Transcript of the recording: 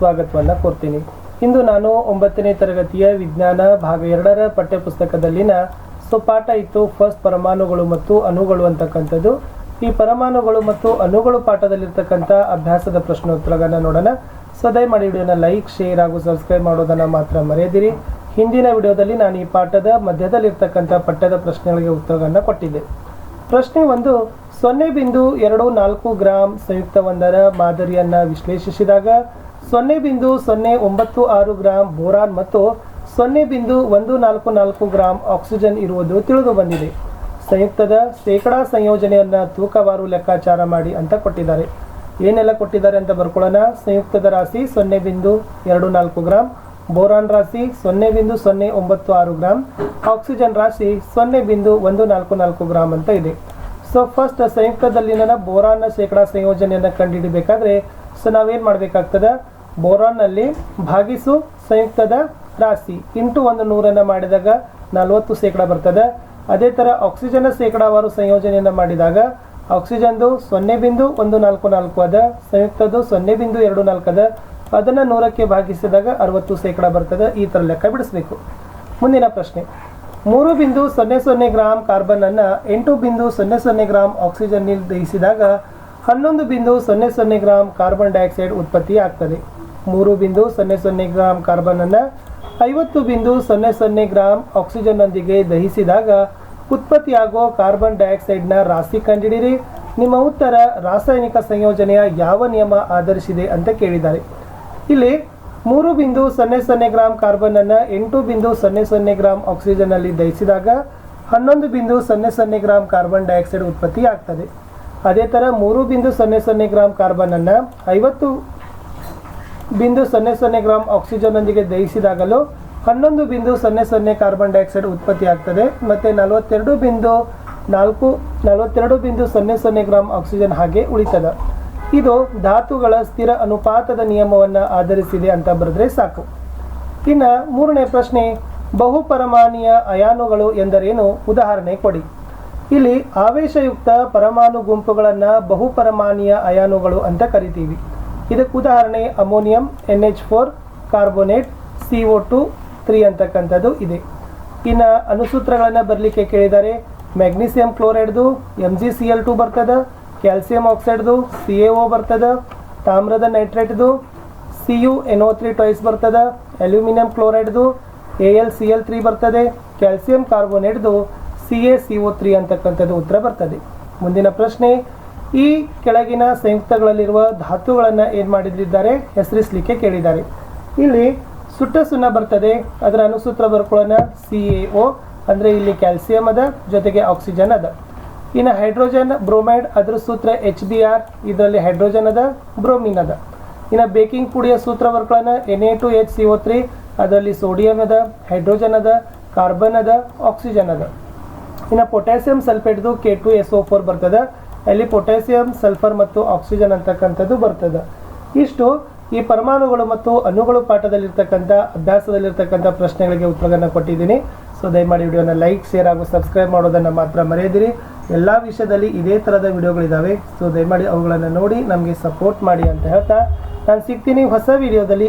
ಸ್ವಾಗತವನ್ನು ಕೋರ್ತೀನಿ. ಇಂದು ನಾನು 9ನೇ ತರಗತಿಯ ವಿಜ್ಞಾನ ಭಾಗ 2ರ ಪಠ್ಯಪುಸ್ತಕದಲ್ಲಿನ ಪಾಠ ಇತ್ತು ಫಸ್ಟ್ ಪರಮಾಣುಗಳು ಮತ್ತು ಅಣುಗಳು ಅಂತಕ್ಕಂಥದ್ದು. ಈ ಪರಮಾಣುಗಳು ಮತ್ತು ಅಣುಗಳು ಪಾಠದಲ್ಲಿರ್ತಕ್ಕಂಥ ಅಭ್ಯಾಸದ ಪ್ರಶ್ನೋತ್ತರಗಳನ್ನು ನೋಡೋಣ. ದಯಮಾಡಿ ವಿಡಿಯೋನ ಲೈಕ್, ಶೇರ್ ಹಾಗೂ ಸಬ್ಸ್ಕ್ರೈಬ್ ಮಾಡೋದನ್ನು ಮಾತ್ರ ಮರೆಯದಿರಿ. ಹಿಂದಿನ ವಿಡಿಯೋದಲ್ಲಿ ನಾನು ಈ ಪಾಠದ ಮಧ್ಯದಲ್ಲಿರ್ತಕ್ಕಂಥ ಪಠ್ಯದ ಪ್ರಶ್ನೆಗಳಿಗೆ ಉತ್ತರಗಳನ್ನು ಕೊಟ್ಟಿದ್ದೆ. ಪ್ರಶ್ನೆ 1, 0.24 ಗ್ರಾಂ ಸಂಯುಕ್ತವೊಂದರ ಮಾದರಿಯನ್ನು ವಿಶ್ಲೇಷಿಸಿದಾಗ 0.096 ಗ್ರಾಂ ಬೋರಾನ್ ಮತ್ತು 0.144 ಗ್ರಾಂ ಆಕ್ಸಿಜನ್ ಇರುವುದು ತಿಳಿದು ಬಂದಿದೆ. ಸಂಯುಕ್ತದ ಶೇಕಡಾ ಸಂಯೋಜನೆಯನ್ನು ತೂಕವಾರು ಲೆಕ್ಕಾಚಾರ ಮಾಡಿ ಅಂತ ಕೊಟ್ಟಿದ್ದಾರೆ. ಏನೆಲ್ಲ ಕೊಟ್ಟಿದ್ದಾರೆ ಅಂತ ಬರ್ಕೊಳ್ಳೋಣ. ಸಂಯುಕ್ತದ ರಾಶಿ 0.24 ಗ್ರಾಂ, ಬೋರಾನ್ ರಾಶಿ 0.096 ಗ್ರಾಂ, ಆಕ್ಸಿಜನ್ ರಾಶಿ 0.144 ಗ್ರಾಂ ಅಂತ ಇದೆ. ಫಸ್ಟ್ ಸಂಯುಕ್ತದಲ್ಲಿನ ಬೋರಾನ್ನ ಶೇಕಡಾ ಸಂಯೋಜನೆಯನ್ನು ಕಂಡುಹಿಡಿಬೇಕಾದ್ರೆ ನಾವೇನು ಮಾಡಬೇಕಾಗ್ತದೆ, ಬೋರಾನ್ನಲ್ಲಿ ಭಾಗಿಸು ಸಂಯುಕ್ತದ ರಾಶಿ ಇಂಟು 100 ಮಾಡಿದಾಗ 40% ಬರ್ತದೆ. ಅದೇ ಥರ ಆಕ್ಸಿಜನ್ ಶೇಕಡಾವಾರು ಸಂಯೋಜನೆಯನ್ನು ಮಾಡಿದಾಗ ಆಕ್ಸಿಜನ್ದು 0.144 ಅದ, ಸಂಯುಕ್ತದ್ದು 0.24 ಅದ, ಅದನ್ನು 100ಕ್ಕೆ ಭಾಗಿಸಿದಾಗ 60% ಬರ್ತದೆ. ಈ ಥರ ಲೆಕ್ಕ ಬಿಡಿಸ್ಬೇಕು. ಮುಂದಿನ ಪ್ರಶ್ನೆ, 3.00 ಗ್ರಾಂ ಕಾರ್ಬನ್ ಅನ್ನು 8.00 ಗ್ರಾಂ ಆಕ್ಸಿಜನ್ ದಹಿಸಿದಾಗ 11.00 ಗ್ರಾಂ ಕಾರ್ಬನ್ ಡೈಆಕ್ಸೈಡ್ ಉತ್ಪತ್ತಿ ಆಗ್ತದೆ. 3.00 ಗ್ರಾಂ ಕಾರ್ಬನ್ ಅನ್ನು 50.00 ಗ್ರಾಂ ಆಕ್ಸಿಜನ್ನೊಂದಿಗೆ ದಹಿಸಿದಾಗ ಉತ್ಪತ್ತಿಯಾಗೋ ಕಾರ್ಬನ್ ಡೈಆಕ್ಸೈಡ್ನ ರಾಶಿ ಕಂಡುಹಿಡಿಯಿರಿ. ನಿಮ್ಮ ಉತ್ತರ ರಾಸಾಯನಿಕ ಸಂಯೋಜನೆಯ ಯಾವ ನಿಯಮ ಆಧರಿಸಿದೆ ಅಂತ ಕೇಳಿದ್ದಾರೆ. ಇಲ್ಲಿ 3.00 ಗ್ರಾಂ ಕಾರ್ಬನ್ ಅನ್ನು 8.00 ಗ್ರಾಂ ಆಕ್ಸಿಜನ್ನಲ್ಲಿ ದಹಿಸಿದಾಗ 11.00 ಗ್ರಾಂ ಕಾರ್ಬನ್ ಡೈಆಕ್ಸೈಡ್ ಉತ್ಪತ್ತಿ ಆಗ್ತದೆ. ಅದೇ ಥರ 3.00 ಗ್ರಾಂ ಕಾರ್ಬನ್ ಅನ್ನು 50.00 ಗ್ರಾಂ ಆಕ್ಸಿಜನ್ನೊಂದಿಗೆ ದಹಿಸಿದಾಗಲೂ 11.00 ಕಾರ್ಬನ್ ಡೈಆಕ್ಸೈಡ್ ಉತ್ಪತ್ತಿ ಆಗ್ತದೆ. ಮತ್ತು 42.00 ಗ್ರಾಂ ಆಕ್ಸಿಜನ್ ಹಾಗೆ ಉಳಿತದೆ. ಇದು ಧಾತುಗಳ ಸ್ಥಿರ ಅನುಪಾತದ ನಿಯಮವನ್ನು ಆಧರಿಸಿದೆ ಅಂತ ಬರೆದ್ರೆ ಸಾಕು. ಇನ್ನು 3ನೇ ಪ್ರಶ್ನೆ, ಬಹುಪರಮಾಣುಯ ಅಯಾನುಗಳು ಎಂದರೇನು, ಉದಾಹರಣೆ ಕೊಡಿ. ಇಲ್ಲಿ ಆವೇಶಯುಕ್ತ ಪರಮಾಣು ಗುಂಪುಗಳನ್ನು ಬಹುಪರಮಾಣುಯ ಅಯಾನುಗಳು ಅಂತ ಕರಿತೀವಿ. ಇದಕ್ಕೆ ಉದಾಹರಣೆ ಅಮೋನಿಯಂ NH4 ಕಾರ್ಬೋನೇಟ್ CO2 3 ಅಂತಕ್ಕಂಥದ್ದು ಇದೆ. ಇನ್ನು ಅಣುಸೂತ್ರಗಳನ್ನು ಬರಲಿಕ್ಕೆ ಕೇಳಿದ್ದಾರೆ. ಮ್ಯಾಗ್ನೀಸಿಯಂ ಕ್ಲೋರೈಡ್ದು MgCl2 ಬರ್ತದೆ, ಕ್ಯಾಲ್ಸಿಯಂ ಆಕ್ಸೈಡ್ದು CaO ಬರ್ತದೆ, ತಾಮ್ರದ ನೈಟ್ರೇಟ್ದು CuNO3 ಟ್ವೈಸ್ ಬರ್ತದೆ, ಅಲ್ಯೂಮಿನಿಯಂ ಕ್ಲೋರೈಡ್ದು AlCl3 ಬರ್ತದೆ, ಕ್ಯಾಲ್ಸಿಯಂ ಕಾರ್ಬೋನೇಟ್ದು CaCO3 ಅಂತಕ್ಕಂಥದ್ದು ಉತ್ತರ ಬರ್ತದೆ. ಮುಂದಿನ ಪ್ರಶ್ನೆ, ಈ ಕೆಳಗಿನ ಸಂಯುಕ್ತಗಳಲ್ಲಿರುವ ಧಾತುಗಳನ್ನು ಏನು ಮಾಡಿದ್ದಾರೆ ಹೆಸರಿಸಲಿಕ್ಕೆ ಕೇಳಿದ್ದಾರೆ. ಇಲ್ಲಿ ಸುಟ್ಟ ಸುಣ್ಣ ಬರ್ತದೆ, ಅದರ ಅಣುಸೂತ್ರ ಬರ್ಕೊಳ್ಳೋಣ CaO, ಅಂದರೆ ಇಲ್ಲಿ ಕ್ಯಾಲ್ಸಿಯಂ ಅದ ಜೊತೆಗೆ ಆಕ್ಸಿಜನ್ ಅದ. ಇನ್ನು ಹೈಡ್ರೋಜನ್ ಬ್ರೋಮೈಡ್, ಅದರ ಸೂತ್ರ HBr, ಇದರಲ್ಲಿ ಹೈಡ್ರೋಜನ್ ಅದ ಬ್ರೋಮಿನ್ ಅದ. ಇನ್ನು ಬೇಕಿಂಗ್ ಪುಡಿಯ ಸೂತ್ರ ಬರ್ಕೊಳ್ಳೋಣ Na2HCO3, ಅದರಲ್ಲಿ ಸೋಡಿಯಂ ಅದ, ಹೈಡ್ರೋಜನ್ ಅದ, ಕಾರ್ಬನ್ ಅದ, ಆಕ್ಸಿಜನ್ ಅದ. ಇನ್ನು ಪೊಟ್ಯಾಸಿಯಂ ಸಲ್ಫೇಟ್ದು K2SO4 ಬರ್ತದೆ, ಅಲ್ಲಿ ಪೊಟ್ಯಾಸಿಯಂ ಸಲ್ಫರ್ ಮತ್ತು ಆಕ್ಸಿಜನ್ ಅಂತಕ್ಕಂಥದ್ದು ಬರ್ತದೆ. ಇಷ್ಟು ಈ ಪರಮಾಣುಗಳು ಮತ್ತು ಅಣುಗಳು ಪಾಠದಲ್ಲಿರ್ತಕ್ಕಂಥ ಅಭ್ಯಾಸದಲ್ಲಿರ್ತಕ್ಕಂಥ ಪ್ರಶ್ನೆಗಳಿಗೆ ಉತ್ತರಗಳನ್ನು ಕೊಟ್ಟಿದ್ದೀನಿ. ದಯಮಾಡಿ ವಿಡಿಯೋನ ಲೈಕ್, ಶೇರ್ ಹಾಗೂ ಸಬ್ಸ್ಕ್ರೈಬ್ ಮಾಡೋದನ್ನು ಮಾತ್ರ ಮರೆಯದಿರಿ. ಎಲ್ಲ ವಿಷಯದಲ್ಲಿ ಇದೇ ಥರದ ವಿಡಿಯೋಗಳಿದ್ದಾವೆ. ದಯಮಾಡಿ ಅವುಗಳನ್ನು ನೋಡಿ ನಮಗೆ ಸಪೋರ್ಟ್ ಮಾಡಿ ಅಂತ ಹೇಳ್ತಾ ನಾನು ಸಿಗ್ತೀನಿ ಹೊಸ ವಿಡಿಯೋದಲ್ಲಿ.